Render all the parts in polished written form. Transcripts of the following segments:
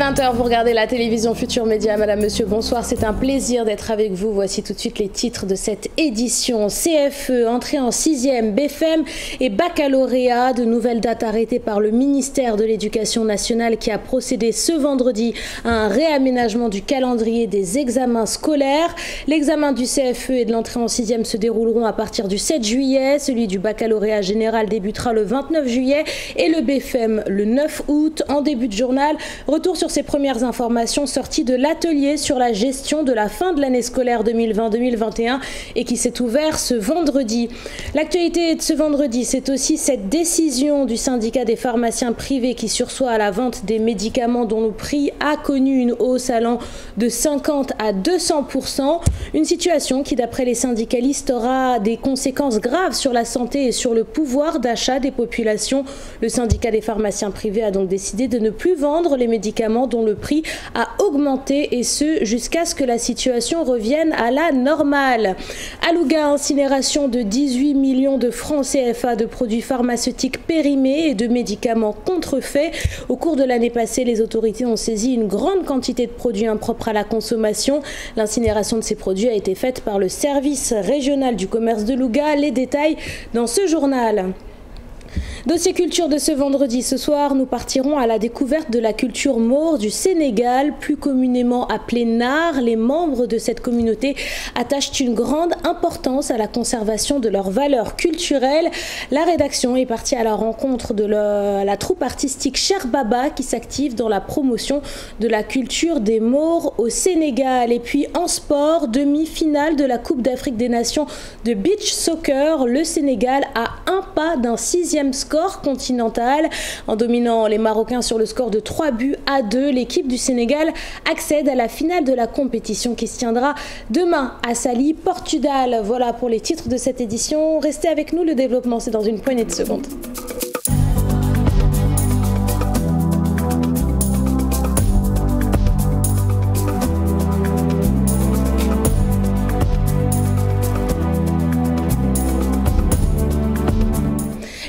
20h, vous regardez la télévision Futur Média. Madame, monsieur, bonsoir. C'est un plaisir d'être avec vous. Voici tout de suite les titres de cette édition. CFE, entrée en 6e, BFM et baccalauréat. De nouvelles dates arrêtées par le ministère de l'Éducation nationale qui a procédé ce vendredi à un réaménagement du calendrier des examens scolaires. L'examen du CFE et de l'entrée en 6e se dérouleront à partir du 7 juillet. Celui du baccalauréat général débutera le 29 juillet et le BFM le 9 août. En début de journal, retour sur ces premières informations sorties de l'atelier sur la gestion de la fin de l'année scolaire 2020-2021 et qui s'est ouvert ce vendredi. L'actualité de ce vendredi, c'est aussi cette décision du syndicat des pharmaciens privés qui sursoit à la vente des médicaments dont le prix a connu une hausse allant de 50 à 200%. Une situation qui, d'après les syndicalistes, aura des conséquences graves sur la santé et sur le pouvoir d'achat des populations. Le syndicat des pharmaciens privés a donc décidé de ne plus vendre les médicaments dont le prix a augmenté et ce jusqu'à ce que la situation revienne à la normale. À Louga, incinération de 18 millions de francs CFA de produits pharmaceutiques périmés et de médicaments contrefaits. Au cours de l'année passée, les autorités ont saisi une grande quantité de produits impropres à la consommation. L'incinération de ces produits a été faite par le service régional du commerce de Louga. Les détails dans ce journal. Dossier culture de ce vendredi. Ce soir, nous partirons à la découverte de la culture maure du Sénégal, plus communément appelée Nar. Les membres de cette communauté attachent une grande importance à la conservation de leurs valeurs culturelles. La rédaction est partie à la rencontre de la troupe artistique Cher Baba qui s'active dans la promotion de la culture des Maures au Sénégal. Et puis en sport, demi-finale de la Coupe d'Afrique des Nations de beach soccer. Le Sénégal a un pas d'un 6e score continental. En dominant les Marocains sur le score de 3-2, l'équipe du Sénégal accède à la finale de la compétition qui se tiendra demain à Saly, Portugal. Voilà pour les titres de cette édition. Restez avec nous, le développement c'est dans une poignée de secondes.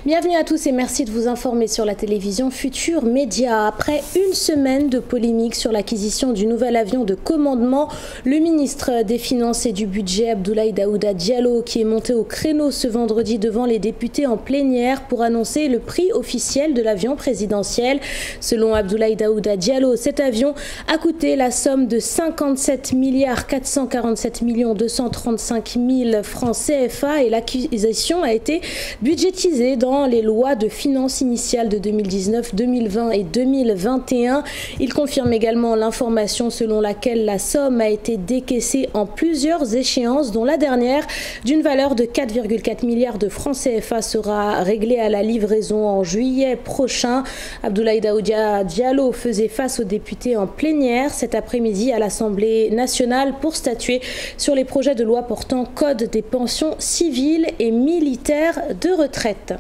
Bienvenue à tous et merci de vous informer sur la télévision Futur Média. Après une semaine de polémique sur l'acquisition du nouvel avion de commandement, le ministre des Finances et du Budget, Abdoulaye Daouda Diallo, qui est monté au créneau ce vendredi devant les députés en plénière pour annoncer le prix officiel de l'avion présidentiel. Selon Abdoulaye Daouda Diallo, cet avion a coûté la somme de 57 447 235 000 francs CFA et l'acquisition a été budgétisée dans les lois de finances initiales de 2019, 2020 et 2021. Il confirme également l'information selon laquelle la somme a été décaissée en plusieurs échéances, dont la dernière, d'une valeur de 4,4 milliards de francs CFA, sera réglée à la livraison en juillet prochain. Abdoulaye Daouda Diallo faisait face aux députés en plénière cet après-midi à l'Assemblée nationale pour statuer sur les projets de loi portant code des pensions civiles et militaires de retraite.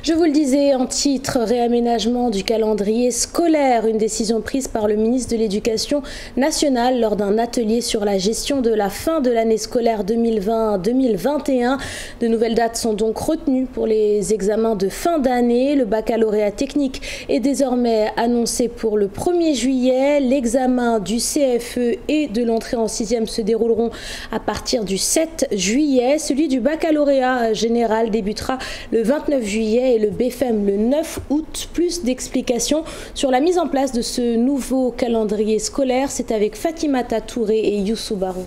Je vous le disais en titre, réaménagement du calendrier scolaire, une décision prise par le ministre de l'Éducation nationale lors d'un atelier sur la gestion de la fin de l'année scolaire 2020-2021. De nouvelles dates sont donc retenues pour les examens de fin d'année. Le baccalauréat technique est désormais annoncé pour le 1er juillet. L'examen du CFE et de l'entrée en 6e se dérouleront à partir du 7 juillet. Celui du baccalauréat général débutera le 29 juillet et le BFM le 9 août. Plus d'explications sur la mise en place de ce nouveau calendrier scolaire, c'est avec Fatimata Touré et Youssou Barou.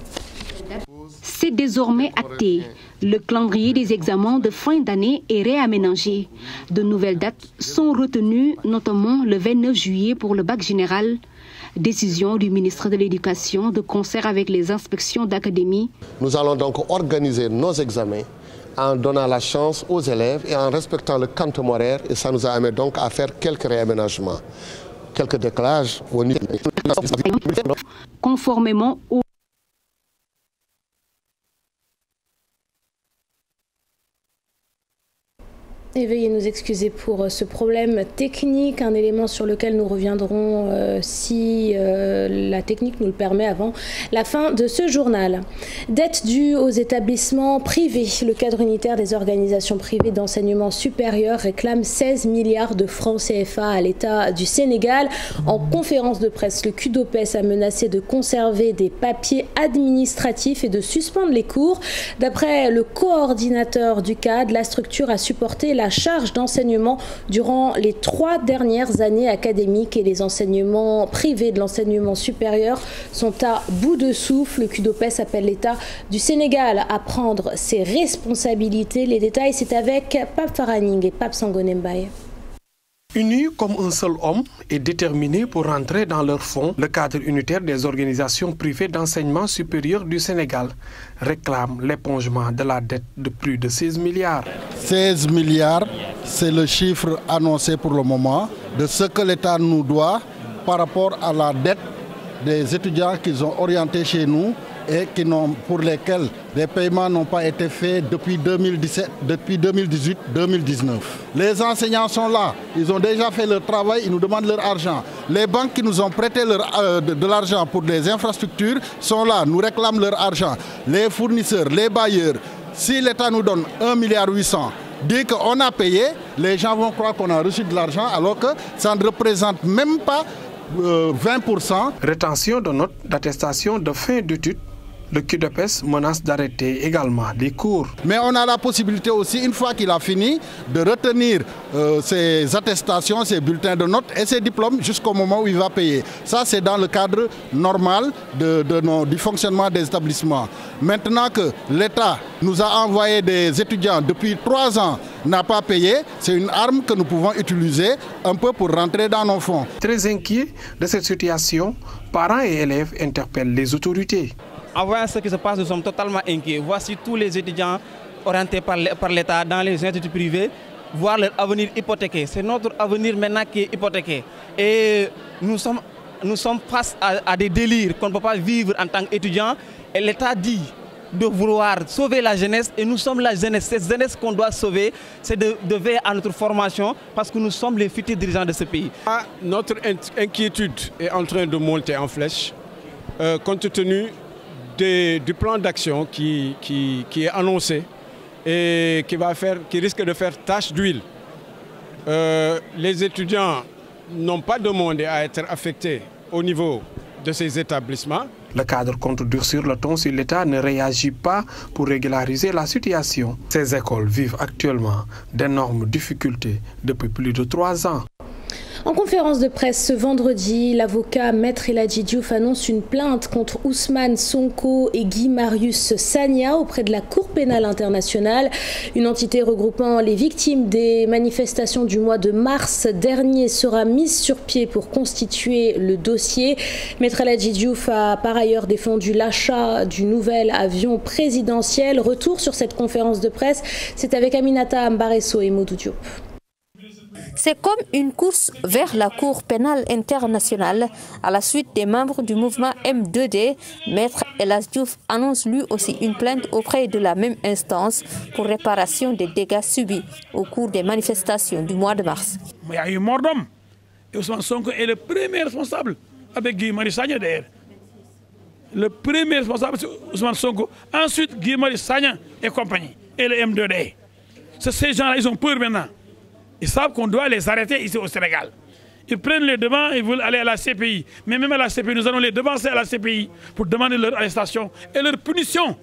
C'est désormais acté. Le calendrier des examens de fin d'année est réaménagé. De nouvelles dates sont retenues, notamment le 29 juillet pour le bac général. Décision du ministre de l'Éducation de concert avec les inspections d'académie. Nous allons donc organiser nos examens en donnant la chance aux élèves et en respectant le quantum horaire, et ça nous a amené donc à faire quelques réaménagements, quelques décalages au niveau. Conformément au Et veuillez nous excuser pour ce problème technique, un élément sur lequel nous reviendrons si la technique nous le permet avant la fin de ce journal. Dette due aux établissements privés. Le cadre unitaire des organisations privées d'enseignement supérieur réclame 16 milliards de francs CFA à l'État du Sénégal. En conférence de presse, le QDOPES a menacé de conserver des papiers administratifs et de suspendre les cours. D'après le coordinateur du CAD, la structure a supporté la charge d'enseignement durant les 3 dernières années académiques et les enseignements privés de l'enseignement supérieur sont à bout de souffle. Le QDOPES appelle l'État du Sénégal à prendre ses responsabilités. Les détails, c'est avec Pape Faraning et Pape Sangoné Mbaye. Unis comme un seul homme et déterminés pour rentrer dans leur fonds, le cadre unitaire des organisations privées d'enseignement supérieur du Sénégal réclame l'épongement de la dette de plus de 16 milliards. 16 milliards, c'est le chiffre annoncé pour le moment de ce que l'État nous doit par rapport à la dette des étudiants qu'ils ont orientés chez nous et pour lesquels les paiements n'ont pas été faits depuis 2018-2019. Les enseignants sont là, ils ont déjà fait leur travail, ils nous demandent leur argent. Les banques qui nous ont prêté de l'argent pour des infrastructures sont là, nous réclament leur argent. Les fournisseurs, les bailleurs, si l'État nous donne 1,8 milliard, dit qu'on a payé, les gens vont croire qu'on a reçu de l'argent alors que ça ne représente même pas 20%. Rétention de notes d'attestation de fin d'études. Le QDOPES menace d'arrêter également les cours. Mais on a la possibilité aussi, une fois qu'il a fini, de retenir ses attestations, ses bulletins de notes et ses diplômes jusqu'au moment où il va payer. Ça, c'est dans le cadre normal du fonctionnement des établissements. Maintenant que l'État nous a envoyé des étudiants depuis 3 ans, n'a pas payé, c'est une arme que nous pouvons utiliser un peu pour rentrer dans nos fonds. Très inquiets de cette situation, parents et élèves interpellent les autorités. En voyant ce qui se passe, nous sommes totalement inquiets. Voici tous les étudiants orientés par l'État dans les instituts privés, voir leur avenir hypothéqué. C'est notre avenir maintenant qui est hypothéqué. Et nous sommes face à des délires qu'on ne peut pas vivre en tant qu'étudiants. Et l'État dit de vouloir sauver la jeunesse et nous sommes la jeunesse. Cette jeunesse qu'on doit sauver, c'est de veiller à notre formation parce que nous sommes les futurs dirigeants de ce pays. Notre inquiétude est en train de monter en flèche compte tenu du plan d'action qui est annoncé et qui risque de faire tache d'huile. Les étudiants n'ont pas demandé à être affectés au niveau de ces établissements. Le cadre compte durcir le ton si l'État ne réagit pas pour régulariser la situation. Ces écoles vivent actuellement d'énormes difficultés depuis plus de 3 ans. En conférence de presse ce vendredi, l'avocat Maître Eladji Diouf annonce une plainte contre Ousmane Sonko et Guy Marius Sagna auprès de la Cour pénale internationale, une entité regroupant les victimes des manifestations du mois de mars dernier sera mise sur pied pour constituer le dossier. Maître Eladji Diouf a par ailleurs défendu l'achat du nouvel avion présidentiel. Retour sur cette conférence de presse, c'est avec Aminata Ambaresso et Modou Diop. C'est comme une course vers la Cour pénale internationale. À la suite des membres du mouvement M2D, Maître Eladji Diouf annonce lui aussi une plainte auprès de la même instance pour réparation des dégâts subis au cours des manifestations du mois de mars. Il y a eu mort d'homme. Et Ousmane Sonko est le premier responsable, avec Guy Marius Sagna d'ailleurs. Le premier responsable, c'est Ousmane Sonko. Ensuite, Guy Marius Sagna et compagnie, et le M2D. Ces gens-là, ils ont peur maintenant. Ils savent qu'on doit les arrêter ici au Sénégal. Ils prennent les devants et veulent aller à la CPI. Mais même à la CPI, nous allons les devancer à la CPI pour demander leur arrestation et leur punition.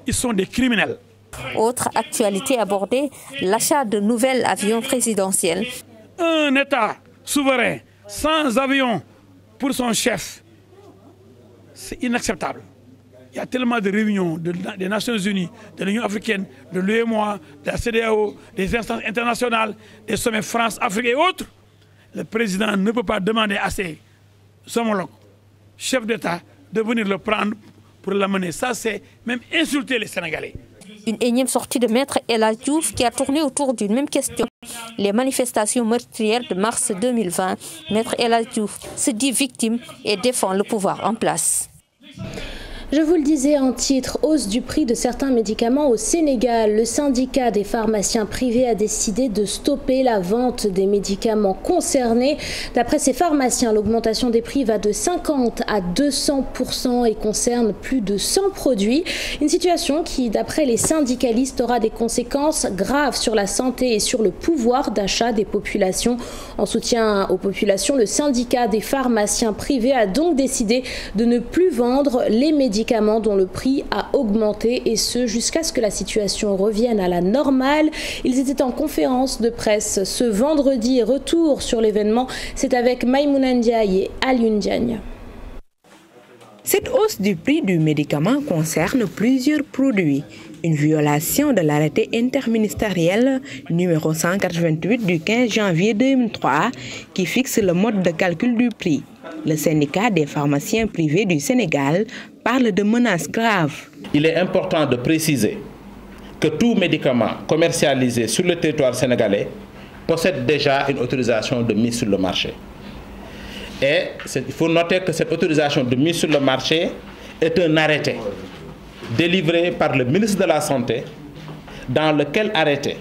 Ils sont des criminels. Autre actualité abordée, l'achat de nouveaux avions présidentiels. Un État souverain sans avion pour son chef, c'est inacceptable. Il y a tellement de réunions des Nations Unies, de l'Union africaine, de l'UEMOA, de la CEDEAO, des instances internationales, des sommets France, Afrique et autres. Le président ne peut pas demander à ses homologues, chefs d'État, de venir le prendre pour l'amener. Ça, c'est même insulter les Sénégalais. Une énième sortie de Maître Eladji Diouf qui a tourné autour d'une même question. Les manifestations meurtrières de mars 2020, Maître Eladji Diouf se dit victime et défend le pouvoir en place. Je vous le disais en titre, hausse du prix de certains médicaments au Sénégal. Le syndicat des pharmaciens privés a décidé de stopper la vente des médicaments concernés. D'après ces pharmaciens, l'augmentation des prix va de 50 à 200% et concerne plus de 100 produits. Une situation qui, d'après les syndicalistes, aura des conséquences graves sur la santé et sur le pouvoir d'achat des populations. En soutien aux populations, le syndicat des pharmaciens privés a donc décidé de ne plus vendre les médicaments dont le prix a augmenté, et ce jusqu'à ce que la situation revienne à la normale. Ils étaient en conférence de presse ce vendredi. Retour sur l'événement, c'est avec Maïmouna Ndiaye et Alioune Diagne. Cette hausse du prix du médicament concerne plusieurs produits. Une violation de l'arrêté interministériel numéro 188 du 15 janvier 2003 qui fixe le mode de calcul du prix. Le syndicat des pharmaciens privés du Sénégal parle de menaces graves. Il est important de préciser que tout médicament commercialisé sur le territoire sénégalais possède déjà une autorisation de mise sur le marché. Et il faut noter que cette autorisation de mise sur le marché est un arrêté délivré par le ministre de la Santé, dans lequel arrêté,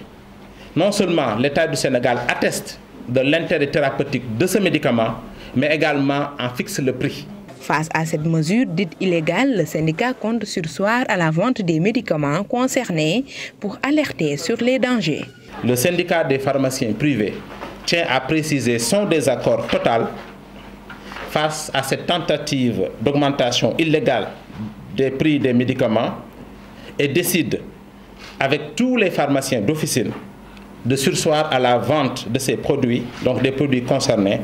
non seulement l'État du Sénégal atteste de l'intérêt thérapeutique de ce médicament, mais également en fixe le prix. Face à cette mesure dite illégale, le syndicat compte surseoir à la vente des médicaments concernés pour alerter sur les dangers. Le syndicat des pharmaciens privés tient à préciser son désaccord total face à cette tentative d'augmentation illégale des prix des médicaments et décide, avec tous les pharmaciens d'officine, de surseoir à la vente de ces produits, donc des produits concernés,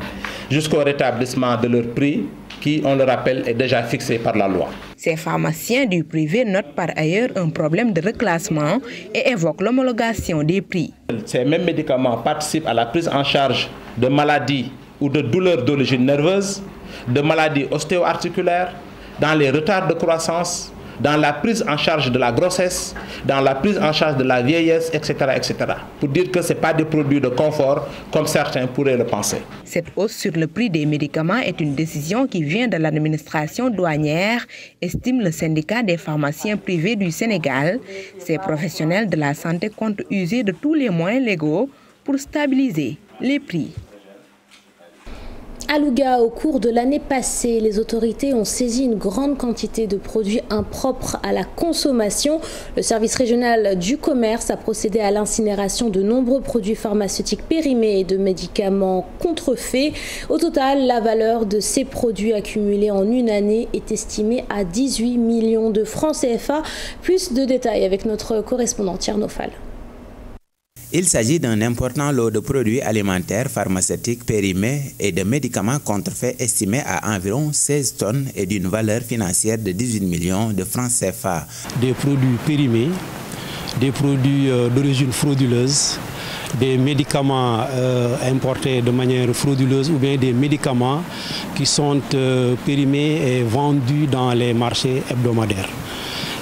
jusqu'au rétablissement de leur prix qui, on le rappelle, est déjà fixé par la loi. Ces pharmaciens du privé notent par ailleurs un problème de reclassement et évoquent l'homologation des prix. Ces mêmes médicaments participent à la prise en charge de maladies ou de douleurs d'origine nerveuse, de maladies ostéo-articulaires, dans les retards de croissance, dans la prise en charge de la grossesse, dans la prise en charge de la vieillesse, etc. etc. Pour dire que ce n'est pas des produits de confort comme certains pourraient le penser. Cette hausse sur le prix des médicaments est une décision qui vient de l'administration douanière, estime le syndicat des pharmaciens privés du Sénégal. Ces professionnels de la santé comptent user de tous les moyens légaux pour stabiliser les prix. À Louga, au cours de l'année passée, les autorités ont saisi une grande quantité de produits impropres à la consommation. Le service régional du commerce a procédé à l'incinération de nombreux produits pharmaceutiques périmés et de médicaments contrefaits. Au total, la valeur de ces produits accumulés en une année est estimée à 18 millions de francs CFA. Plus de détails avec notre correspondant Tierno Fall. Il s'agit d'un important lot de produits alimentaires, pharmaceutiques périmés et de médicaments contrefaits estimés à environ 16 tonnes et d'une valeur financière de 18 millions de francs CFA. Des produits périmés, des produits d'origine frauduleuse, des médicaments importés de manière frauduleuse ou bien des médicaments qui sont périmés et vendus dans les marchés hebdomadaires.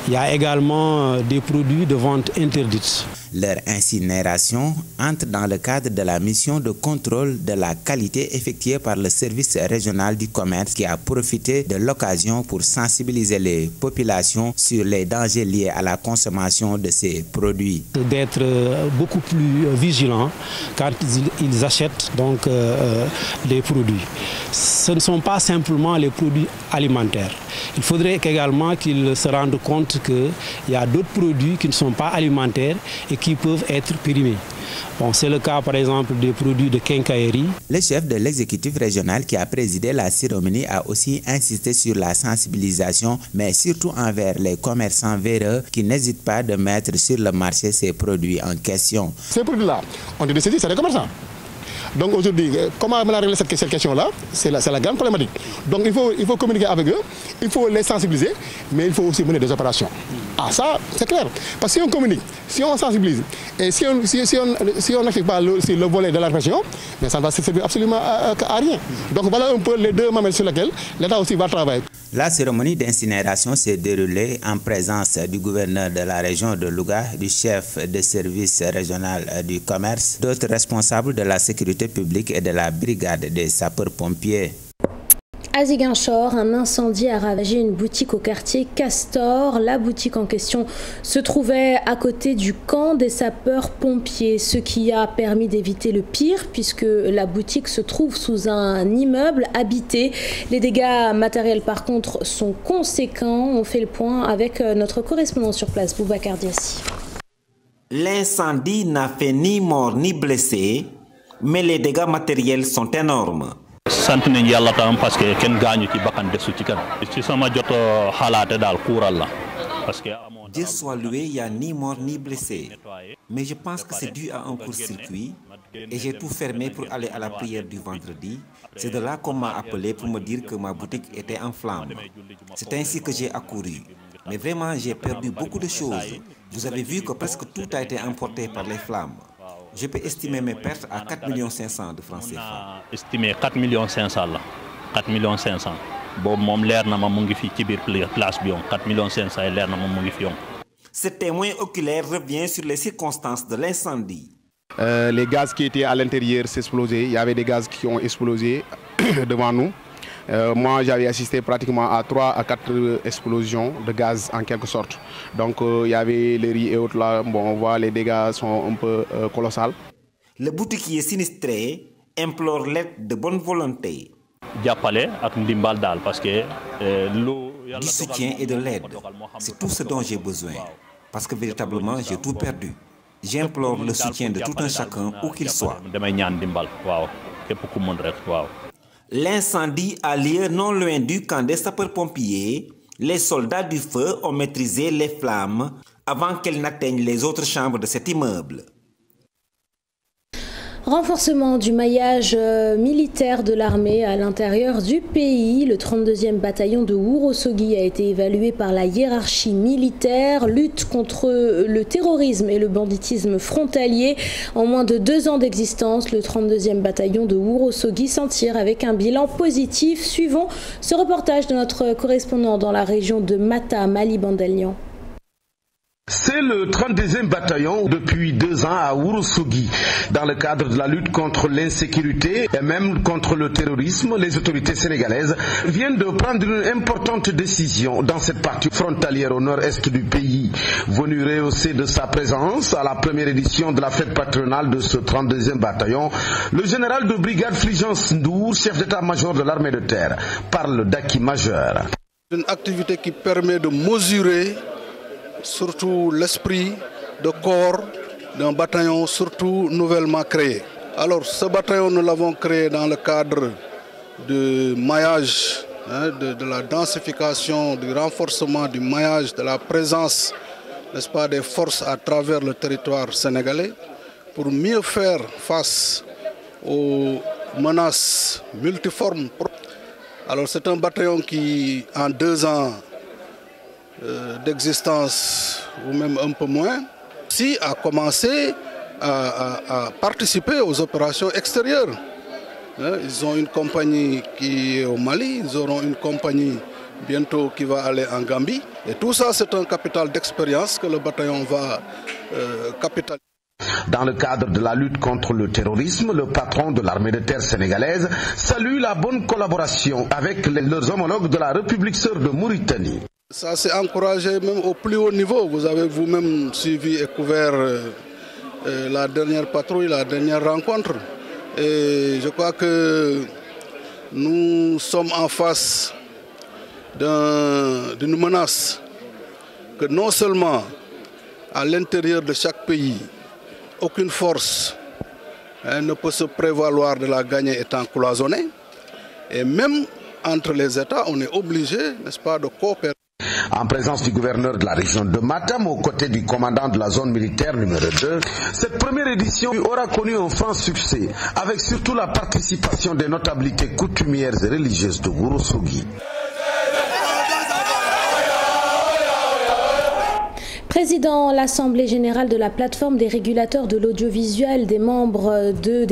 Il y a également des produits de vente interdite. Leur incinération entre dans le cadre de la mission de contrôle de la qualité effectuée par le service régional du commerce qui a profité de l'occasion pour sensibiliser les populations sur les dangers liés à la consommation de ces produits. D'être beaucoup plus vigilants quand ils achètent donc les produits. Ce ne sont pas simplement les produits alimentaires. Il faudrait également qu'ils se rendent compte qu'il y a d'autres produits qui ne sont pas alimentaires et qui peuvent être périmés. Bon, c'est le cas par exemple des produits de quincaillerie. Le chef de l'exécutif régional qui a présidé la cérémonie a aussi insisté sur la sensibilisation, mais surtout envers les commerçants véreux qui n'hésitent pas de mettre sur le marché ces produits en question. Ces produits-là, on est décidé, c'est les commerçants. Donc aujourd'hui, comment régler cette question-là? C'est la grande problématique. Donc il faut communiquer avec eux, il faut les sensibiliser, mais il faut aussi mener des opérations. Ah ça, c'est clair. Parce que si on communique, si on sensibilise, et si on n'active pas le volet de la répression, mais ça ne va servir absolument à rien. Donc voilà un peu les deux mamelles sur lesquelles l'État aussi va travailler. La cérémonie d'incinération s'est déroulée en présence du gouverneur de la région de Louga, du chef de service régional du commerce, d'autres responsables de la sécurité publique et de la brigade des sapeurs-pompiers. À Ziguinchor, un incendie a ravagé une boutique au quartier Castor. La boutique en question se trouvait à côté du camp des sapeurs-pompiers, ce qui a permis d'éviter le pire puisque la boutique se trouve sous un immeuble habité. Les dégâts matériels par contre sont conséquents. On fait le point avec notre correspondant sur place, Boubacar Diassi. L'incendie n'a fait ni mort ni blessé, mais les dégâts matériels sont énormes. sant nañ yàlla tam parce que kenn gaañu ci bakkan desu ci kan ci sama jot xalaate daal kuural la parce que Dieu soit loué, il n'y a ni mort ni blessé, mais je pense que c'est dû à un court-circuit et j'ai tout fermé pour aller à la prière du vendredi. C'est de là qu'on m'a appelé pour me dire que ma boutique était en flammes. C'est ainsi que j'ai accouru. Mais vraiment, j'ai perdu beaucoup de choses. Vous avez vu que presque tout a été emporté par les flammes. Je peux estimer mes pertes à 4 500 000 de francs CFA. Estimé 4 500 000 la 4 500 000. Boobu moom leer na ma mu ngi fi ci biir place bi 4 500 000 leer na ma mu ngi fi. Ce témoin oculaire revient sur les circonstances de l'incendie. Les gaz qui étaient à l'intérieur s'explosaient. Il y avait des gaz qui ont explosé devant nous. Moi, j'avais assisté pratiquement à 3 à 4 explosions de gaz en quelque sorte. Donc, il y avait les riz et autres là. Bon, on voit les dégâts sont un peu colossaux. Le boutiquier sinistré implore l'aide de bonne volonté. Du soutien et de l'aide, c'est tout ce dont j'ai besoin. Parce que véritablement, j'ai tout perdu. J'implore le soutien de tout un chacun, où qu'il soit. L'incendie a lieu non loin du camp des sapeurs-pompiers. Les soldats du feu ont maîtrisé les flammes avant qu'elles n'atteignent les autres chambres de cet immeuble. Renforcement du maillage militaire de l'armée à l'intérieur du pays. Le 32e bataillon de Ourossogui a été évalué par la hiérarchie militaire. Lutte contre le terrorisme et le banditisme frontalier. En moins de 2 ans d'existence, le 32e bataillon de Ourossogui s'en tire avec un bilan positif. Suivons ce reportage de notre correspondant dans la région de Matam, Ali Bandelnian. C'est le 32e bataillon depuis 2 ans à Ourossogui. Dans le cadre de la lutte contre l'insécurité et même contre le terrorisme, les autorités sénégalaises viennent de prendre une importante décision dans cette partie frontalière au nord-est du pays. Venu rehausser de sa présence à la première édition de la fête patronale de ce 32e bataillon, le général de brigade Fulgence Ndour, chef d'état-major de l'armée de terre, parle d'acquis majeur. Une activité qui permet de mesurer surtout l'esprit de corps d'un bataillon surtout nouvellement créé. Alors ce bataillon, nous l'avons créé dans le cadre du maillage, de la densification, du renforcement du maillage, de la présence, n'est-ce pas, des forces à travers le territoire sénégalais pour mieux faire face aux menaces multiformes. Alors c'est un bataillon qui, en 2 ans d'existence, ou même un peu moins, si a commencé à participer aux opérations extérieures. Ils ont une compagnie qui est au Mali, ils auront une compagnie bientôt qui va aller en Gambie. Et tout ça, c'est un capital d'expérience que le bataillon va capitaliser. Dans le cadre de la lutte contre le terrorisme, le patron de l'armée de terre sénégalaise salue la bonne collaboration avec leurs homologues de la République sœur de Mauritanie. Ça s'est encouragé même au plus haut niveau. Vous avez vous-même suivi et couvert la dernière patrouille, la dernière rencontre. Et je crois que nous sommes en face d'une menace que non seulement à l'intérieur de chaque pays, aucune force ne peut se prévaloir de la gagner étant cloisonnée. Et même entre les États, on est obligé, n'est-ce pas, de coopérer. En présence du gouverneur de la région de Matam, aux côtés du commandant de la zone militaire numéro 2, cette première édition aura connu un franc succès, avec surtout la participation des notabilités coutumières et religieuses de Ourossogui. Président l'Assemblée générale de la plateforme des régulateurs de l'audiovisuel des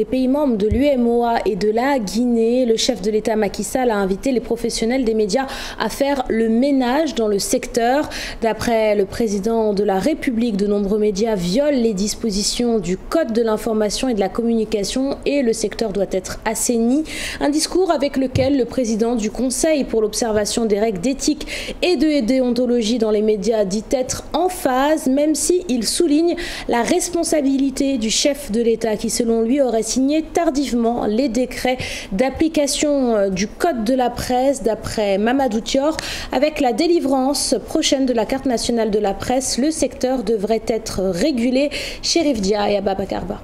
pays membres de l'UEMOA et de la Guinée, le chef de l'État Macky Sall a invité les professionnels des médias à faire le ménage dans le secteur. D'après le président de la République, de nombreux médias violent les dispositions du Code de l'information et de la communication et le secteur doit être assaini. Un discours avec lequel le président du Conseil pour l'observation des règles d'éthique et de déontologie dans les médias dit être en phase, même s'il souligne la responsabilité du chef de l'État qui, selon lui, aurait signé tardivement les décrets d'application du Code de la presse. D'après Mamadou Thior, avec la délivrance prochaine de la carte nationale de la presse, le secteur devrait être régulé. Chérif Dia et Ababacar Ba.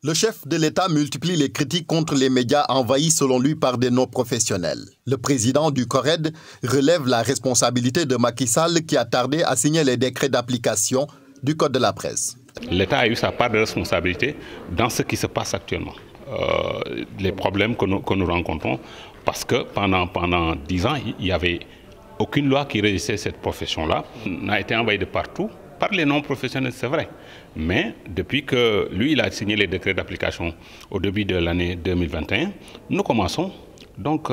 Le chef de l'État multiplie les critiques contre les médias envahis selon lui par des non-professionnels. Le président du CORED relève la responsabilité de Macky Sall qui a tardé à signer les décrets d'application du Code de la presse. L'État a eu sa part de responsabilité dans ce qui se passe actuellement. Les problèmes que nous rencontrons, parce que pendant 10 ans, il n'y avait aucune loi qui régissait cette profession-là. On a été envahi de partout. Par les non-professionnels, c'est vrai. Mais depuis que lui, il a signé les décrets d'application au début de l'année 2021, nous commençons donc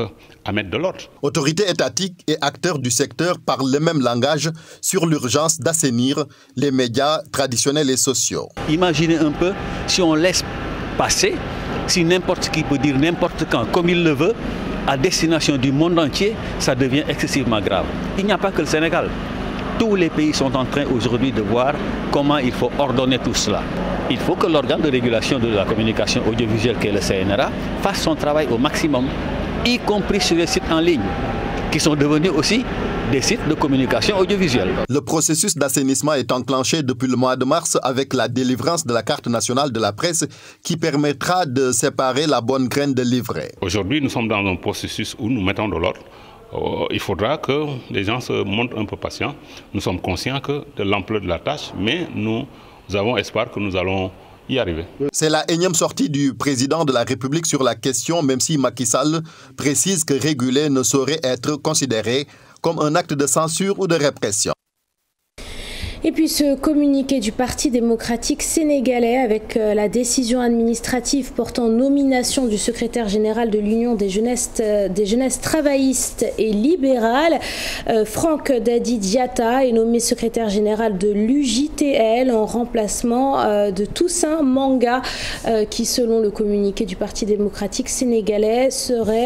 à mettre de l'ordre. Autorités étatiques et acteurs du secteur parlent le même langage sur l'urgence d'assainir les médias traditionnels et sociaux. Imaginez un peu si on laisse passer, si n'importe qui peut dire n'importe quand, comme il le veut, à destination du monde entier, ça devient excessivement grave. Il n'y a pas que le Sénégal. Tous les pays sont en train aujourd'hui de voir comment il faut ordonner tout cela. Il faut que l'organe de régulation de la communication audiovisuelle, qui est le CNRA, fasse son travail au maximum, y compris sur les sites en ligne, qui sont devenus aussi des sites de communication audiovisuelle. Le processus d'assainissement est enclenché depuis le mois de mars avec la délivrance de la carte nationale de la presse qui permettra de séparer la bonne graine de l'ivraie. Aujourd'hui, nous sommes dans un processus où nous mettons de l'ordre. Il faudra que les gens se montrent un peu patients. Nous sommes conscients de l'ampleur de la tâche, mais nous avons espoir que nous allons y arriver. C'est la énième sortie du président de la République sur la question, même si Macky Sall précise que réguler ne saurait être considéré comme un acte de censure ou de répression. Et puis ce communiqué du Parti démocratique sénégalais avec la décision administrative portant nomination du secrétaire général de l'Union des jeunesses travaillistes et libérales. Franck Dadi Diatta est nommé secrétaire général de l'UJTL en remplacement de Toussaint Manga qui, selon le communiqué du Parti démocratique sénégalais,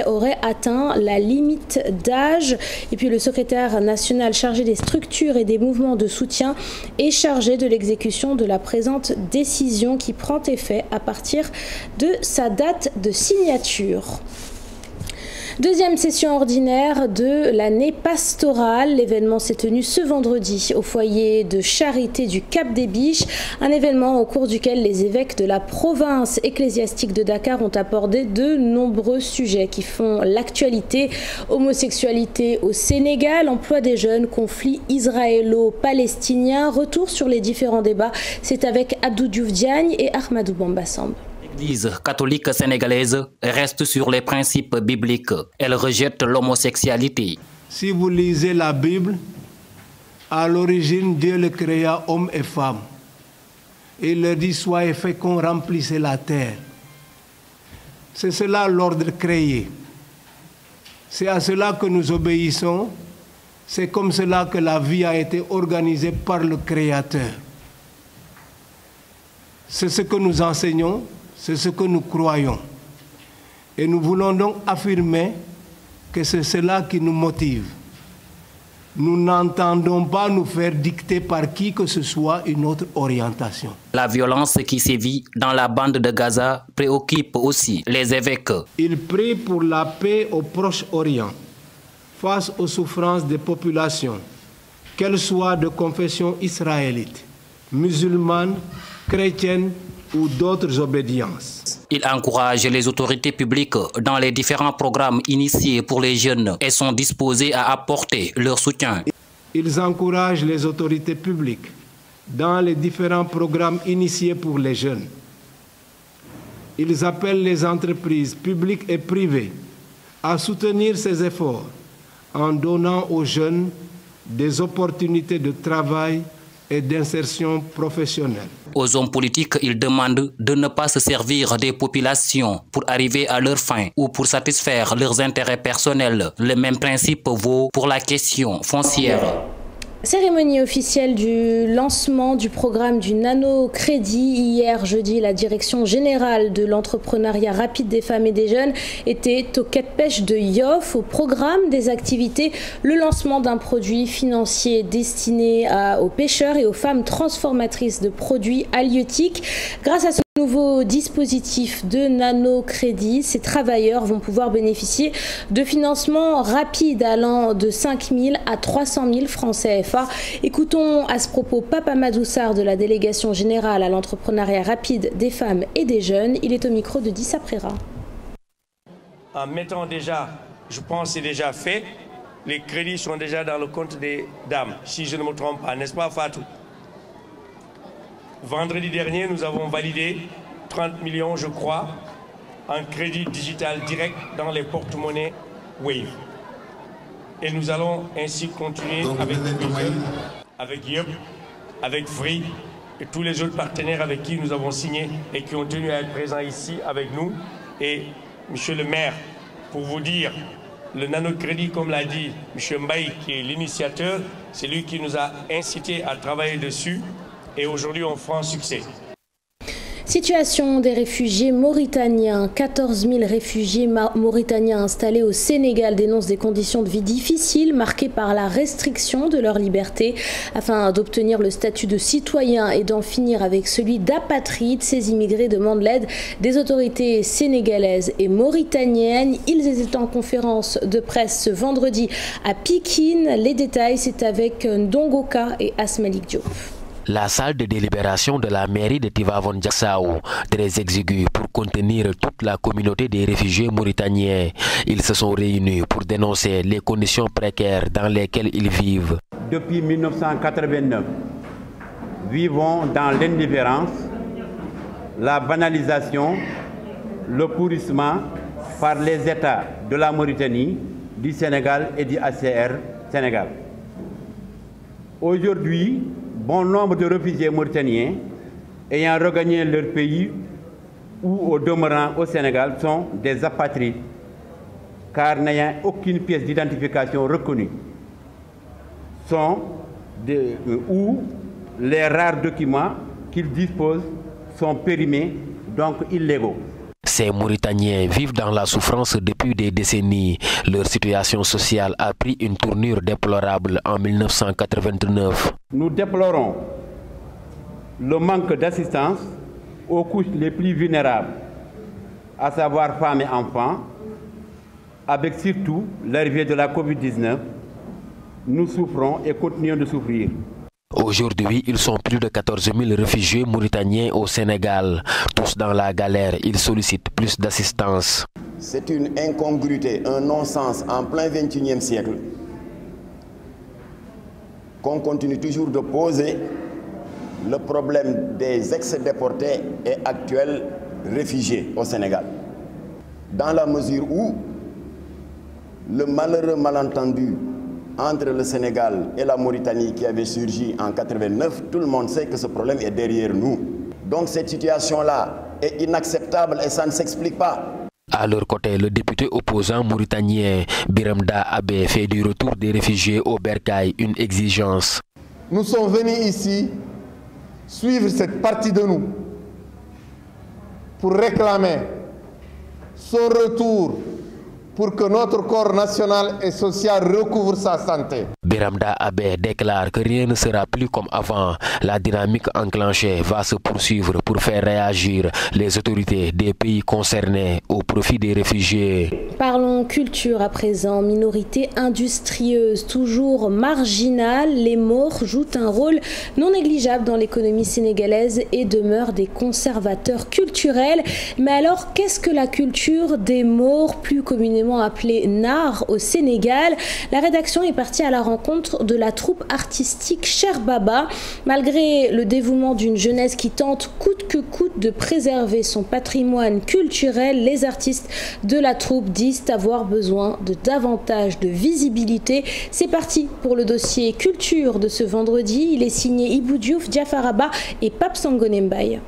aurait atteint la limite d'âge. Et puis le secrétaire national chargé des structures et des mouvements de soutien est chargé de l'exécution de la présente décision qui prend effet à partir de sa date de signature. Deuxième session ordinaire de l'année pastorale. L'événement s'est tenu ce vendredi au foyer de charité du Cap des Biches. Un événement au cours duquel les évêques de la province ecclésiastique de Dakar ont abordé de nombreux sujets qui font l'actualité. Homosexualité au Sénégal, emploi des jeunes, conflit israélo-palestinien. Retour sur les différents débats. C'est avec Abdou Diouf Diagne et Ahmadou Bamba Samb. L'Église catholique sénégalaise reste sur les principes bibliques. Elle rejette l'homosexualité. Si vous lisez la Bible, à l'origine, Dieu le créa homme et femme. Et il leur dit, soyez féconds, remplissez la terre. C'est cela l'ordre créé. C'est à cela que nous obéissons. C'est comme cela que la vie a été organisée par le Créateur. C'est ce que nous enseignons. C'est ce que nous croyons. Et nous voulons donc affirmer que c'est cela qui nous motive. Nous n'entendons pas nous faire dicter par qui que ce soit une autre orientation. La violence qui sévit dans la bande de Gaza préoccupe aussi les évêques. Ils prient pour la paix au Proche-Orient, face aux souffrances des populations, qu'elles soient de confession israélite, musulmane, chrétienne, ou d'autres obédiences. Il encourage les autorités publiques dans les différents programmes initiés pour les jeunes et sont disposés à apporter leur soutien. Ils encouragent les autorités publiques dans les différents programmes initiés pour les jeunes. Ils appellent les entreprises publiques et privées à soutenir ces efforts en donnant aux jeunes des opportunités de travail et d'insertion professionnelle. Aux hommes politiques, ils demandent de ne pas se servir des populations pour arriver à leurs fins ou pour satisfaire leurs intérêts personnels. Le même principe vaut pour la question foncière. Cérémonie officielle du lancement du programme du nano-crédit. Hier, jeudi, la direction générale de l'entrepreneuriat rapide des femmes et des jeunes était au quai de pêche de Yoff. Au programme des activités, le lancement d'un produit financier destiné aux pêcheurs et aux femmes transformatrices de produits halieutiques. Grâce à ce nouveau dispositif de nano-crédit, ces travailleurs vont pouvoir bénéficier de financements rapides allant de 5 000 à 300 000 francs CFA. Écoutons à ce propos Papa Madoussar de la délégation générale à l'entrepreneuriat rapide des femmes et des jeunes. Il est au micro de Dissa Préra. En mettant déjà, je pense c'est déjà fait, les crédits sont déjà dans le compte des dames, si je ne me trompe pas, n'est-ce pas Fatou? Vendredi dernier, nous avons validé 30 millions, je crois, en crédit digital direct dans les porte-monnaies Wave. Et nous allons ainsi continuer avec Yup, avec Free et tous les autres partenaires avec qui nous avons signé et qui ont tenu à être présents ici avec nous. Et Monsieur le maire, pour vous dire, le nanocrédit, comme l'a dit M. Mbaye, qui est l'initiateur, c'est lui qui nous a incité à travailler dessus. Et aujourd'hui, on fera un succès. Situation des réfugiés mauritaniens. 14 000 réfugiés mauritaniens installés au Sénégal dénoncent des conditions de vie difficiles marquées par la restriction de leur liberté. Afin d'obtenir le statut de citoyen et d'en finir avec celui d'apatride, ces immigrés demandent l'aide des autorités sénégalaises et mauritaniennes. Ils étaient en conférence de presse ce vendredi à Pikine. Les détails, c'est avec Ndongoka et Asmalik Diop. La salle de délibération de la mairie de Tivaouane Diacksao, très exiguë pour contenir toute la communauté des réfugiés mauritaniens. Ils se sont réunis pour dénoncer les conditions précaires dans lesquelles ils vivent. Depuis 1989, vivons dans l'indifférence, la banalisation, le pourrissement par les États de la Mauritanie, du Sénégal et du HCR Sénégal. Aujourd'hui, bon nombre de réfugiés mauritaniens ayant regagné leur pays ou au demeurant au Sénégal sont des apatrides car n'ayant aucune pièce d'identification reconnue ou les rares documents qu'ils disposent sont périmés, donc illégaux. Ces Mauritaniens vivent dans la souffrance depuis des décennies. Leur situation sociale a pris une tournure déplorable en 1989. Nous déplorons le manque d'assistance aux couches les plus vulnérables, à savoir femmes et enfants, avec surtout l'arrivée de la Covid-19. Nous souffrons et continuons de souffrir. Aujourd'hui, ils sont plus de 14 000 réfugiés mauritaniens au Sénégal. Tous dans la galère, ils sollicitent plus d'assistance. C'est une incongruité, un non-sens en plein XXIe siècle qu'on continue toujours de poser le problème des ex-déportés et actuels réfugiés au Sénégal. Dans la mesure où le malheureux malentendu entre le Sénégal et la Mauritanie qui avait surgi en 89, tout le monde sait que ce problème est derrière nous. Donc cette situation-là est inacceptable et ça ne s'explique pas. À leur côté, le député opposant mauritanien Biramda Abe fait du retour des réfugiés au Bercail une exigence. Nous sommes venus ici suivre cette partie de nous pour réclamer son retour pour que notre corps national et social recouvre sa santé. Biramda Abe déclare que rien ne sera plus comme avant. La dynamique enclenchée va se poursuivre pour faire réagir les autorités des pays concernés au profit des réfugiés. Parlons culture à présent. Minorité industrieuse, toujours marginale, les Maures jouent un rôle non négligeable dans l'économie sénégalaise et demeurent des conservateurs culturels. Mais alors, qu'est-ce que la culture des Maures, plus communément communément appelée NAR au Sénégal. La rédaction est partie à la rencontre de la troupe artistique Cher Baba. Malgré le dévouement d'une jeunesse qui tente coûte que coûte de préserver son patrimoine culturel, les artistes de la troupe disent avoir besoin de davantage de visibilité. C'est parti pour le dossier culture de ce vendredi. Il est signé Ibou Diouf, Diafar Abba et Pape Sangone Mbaye.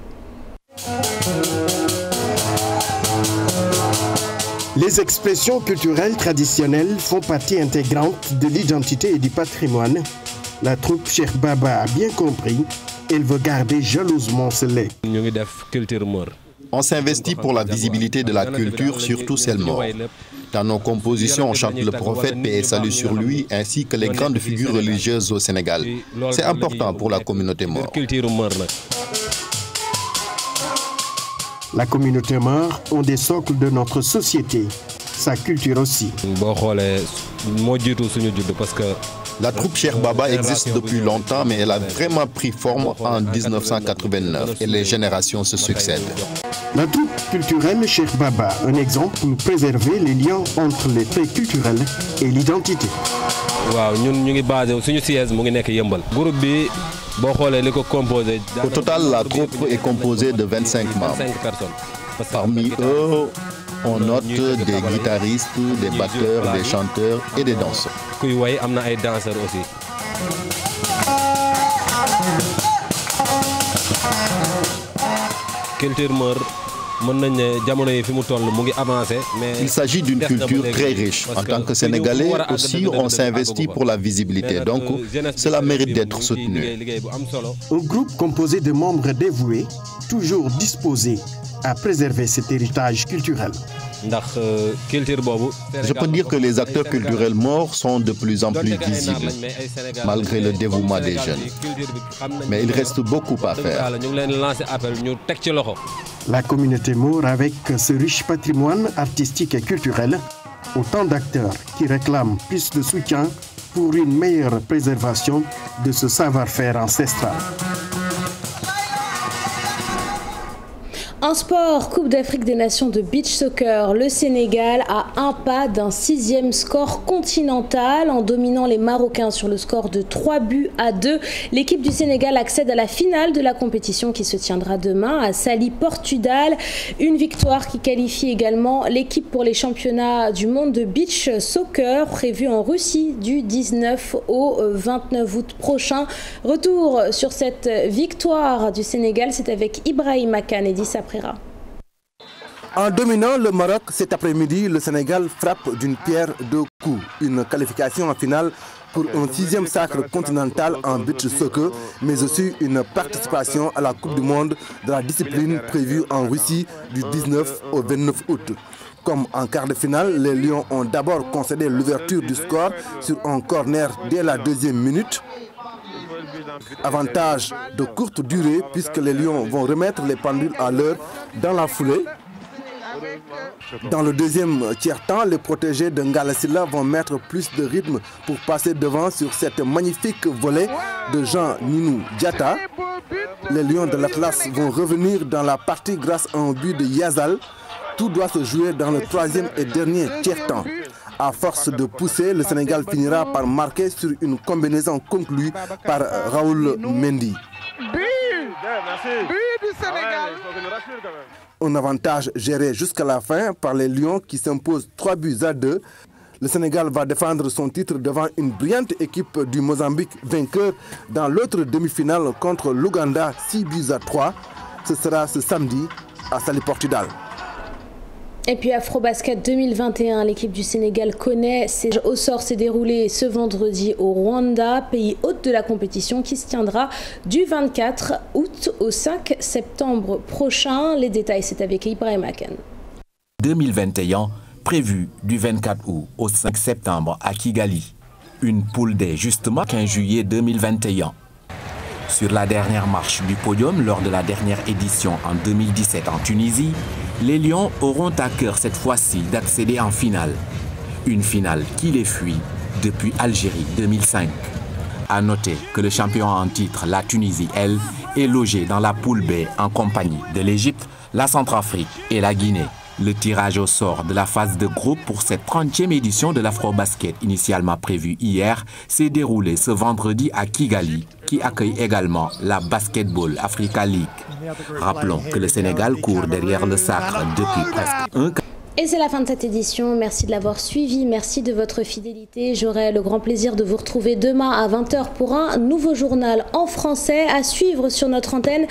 Les expressions culturelles traditionnelles font partie intégrante de l'identité et du patrimoine. La troupe Cher Baba a bien compris, elle veut garder jalousement ce lait. On s'investit pour la visibilité de la culture, surtout celle morte. Dans nos compositions, on chante le prophète, paix et salut sur lui, ainsi que les grandes figures religieuses au Sénégal. C'est important pour la communauté morte. La communauté morte ont des socles de notre société, sa culture aussi. La troupe Cher Baba existe depuis longtemps, mais elle a vraiment pris forme en 1989 et les générations se succèdent. La troupe culturelle Cher Baba, un exemple pour préserver les liens entre les traits culturels et l'identité. Au total, la troupe est composée de 25 membres. Parmi eux, on note des guitaristes, des batteurs, des chanteurs et des danseurs. Il s'agit d'une culture très riche. En tant que Sénégalais aussi, on s'investit pour la visibilité. Donc, cela mérite d'être soutenu. Un groupe composé de membres dévoués, toujours disposés à préserver cet héritage culturel. Je peux dire que les acteurs culturels morts sont de plus en plus visibles, malgré le dévouement des jeunes. Mais il reste beaucoup à faire. La communauté morte, avec ce riche patrimoine artistique et culturel, autant d'acteurs qui réclament plus de soutien pour une meilleure préservation de ce savoir-faire ancestral. En sport, Coupe d'Afrique des Nations de beach soccer, le Sénégal a un pas d'un 6e score continental. En dominant les Marocains sur le score de 3-2, l'équipe du Sénégal accède à la finale de la compétition qui se tiendra demain à Saly, Portudal. Une victoire qui qualifie également l'équipe pour les championnats du monde de beach soccer prévus en Russie du 19 au 29 août prochain. Retour sur cette victoire du Sénégal, c'est avec Ibrahima Kane et Dissa Prera. En dominant le Maroc cet après-midi, le Sénégal frappe d'une pierre deux coups. Une qualification en finale pour un 6e sacre continental en beach soccer, mais aussi une participation à la Coupe du monde de la discipline prévue en Russie du 19 au 29 août. Comme en quart de finale, les Lions ont d'abord concédé l'ouverture du score sur un corner dès la 2e minute. Avantage de courte durée puisque les Lions vont remettre les pendules à l'heure dans la foulée. Dans le deuxième tiers-temps, les protégés de Ngala Sylla vont mettre plus de rythme pour passer devant sur cette magnifique volée de Jean-Ninou Diatta. Les Lions de l'Atlas vont revenir dans la partie grâce à un but de Yazal. Tout doit se jouer dans le troisième et dernier tiers-temps. À force de pousser, le Sénégal finira par marquer sur une combinaison conclue par Raoul Mendy. Un avantage géré jusqu'à la fin par les Lions qui s'imposent 3-2. Le Sénégal va défendre son titre devant une brillante équipe du Mozambique vainqueur dans l'autre demi-finale contre l'Ouganda 6-3. Ce sera ce samedi à Saly Portudal. Et puis Afrobasket 2021, l'équipe du Sénégal connaît ses au sort s'est déroulé ce vendredi au Rwanda, pays hôte de la compétition qui se tiendra du 24 août au 5 septembre prochain. Les détails, c'est avec Ibrahima Kane. 2021, prévu du 24 août au 5 septembre à Kigali. Une poule D justement 15 juillet 2021. Sur la dernière marche du podium lors de la dernière édition en 2017 en Tunisie, les Lions auront à cœur cette fois-ci d'accéder en finale. Une finale qui les fuit depuis Algérie 2005. À noter que le champion en titre, la Tunisie, elle, est logée dans la poule B en compagnie de l'Égypte, la Centrafrique et la Guinée. Le tirage au sort de la phase de groupe pour cette 30e édition de l'Afrobasket, initialement prévue hier, s'est déroulé ce vendredi à Kigali, qui accueille également la Basketball Africa League. Rappelons que le Sénégal court derrière le sacre depuis presque un quart. Et c'est la fin de cette édition. Merci de l'avoir suivi. Merci de votre fidélité. J'aurai le grand plaisir de vous retrouver demain à 20h pour un nouveau journal en français à suivre sur notre antenne.